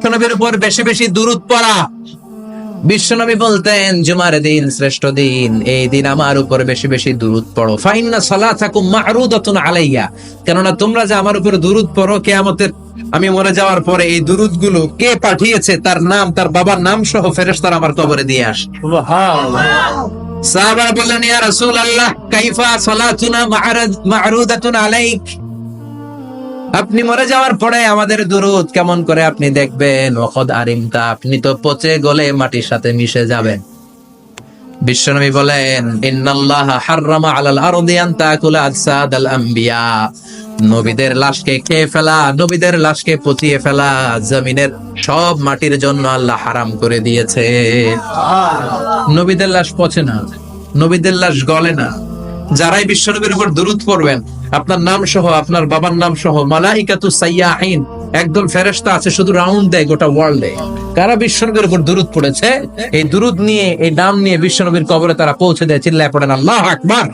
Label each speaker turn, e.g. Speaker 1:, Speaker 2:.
Speaker 1: বিশ্বনবীর উপর বেশি বেশি দুরূদ পড়া। বিশ্বনবী বলতেন জুমার দিন শ্রেষ্ঠ দিন, এই দিন আমার উপর বেশি বেশি দুরূদ পড়ো। ফাইন্না সালাতাকুম মা'রুদাতুন আলাইয়া, কেননা তোমরা যে আমার উপর দুরূদ পড়ো, কিয়ামতের আমি মরে যাওয়ার পরে এই দুরূদ গুলো কে পাঠিয়েছে তার নাম, তার বাবার নাম সহ ফেরেশতারা আমার কবরে দিয়ে আসে। সুবহানাল্লাহ। সাহাবারা বললেন, ইয়া রাসূলুল্লাহ কাইফা সালাতুনা মা'রুদাতুন আলাইক, আপনি মরে যাওয়ার পরে আমাদের দুরূদ কেমন করে আপনি দেখবেন? ওয়াকাদ আরিমতা, আপনি তো পচে গলে মাটির সাথে মিশে যাবেন। বিশ্বনবী বলেন, ইন্নাল্লাহা হাররামা আলাল আরদি আন তাকুলা আজসাদাল আম্বিয়া, নবীদের লাশকে খেয়ে ফেলা, নবীদের লাশকে পচিয়ে ফেলা জমিনের সব মাটির জন্য আল্লাহ হারাম করে দিয়েছে। নবীদের লাশ পচে না, নবীদের লাশ গলে না। যারাই বিশ্বনবীর উপর দুরূদ পড়বেন, আপনার নাম সহ, আপনার বাবার নাম সহ, মালাইকাতুস সাইয়াহিন, একদল ফেরেশতা আছে শুধু রাউন্ড দেয় গোটা ওয়ার্ল্ডে। কারা বিশ্বনবীর উপর দুরূদ পড়েছে, এই দুরূদ নিয়ে, এই নাম নিয়ে বিশ্বনবীর কবরে তারা পৌঁছে দেয়। চিল্লায় পড়েন আল্লাহু আকবার।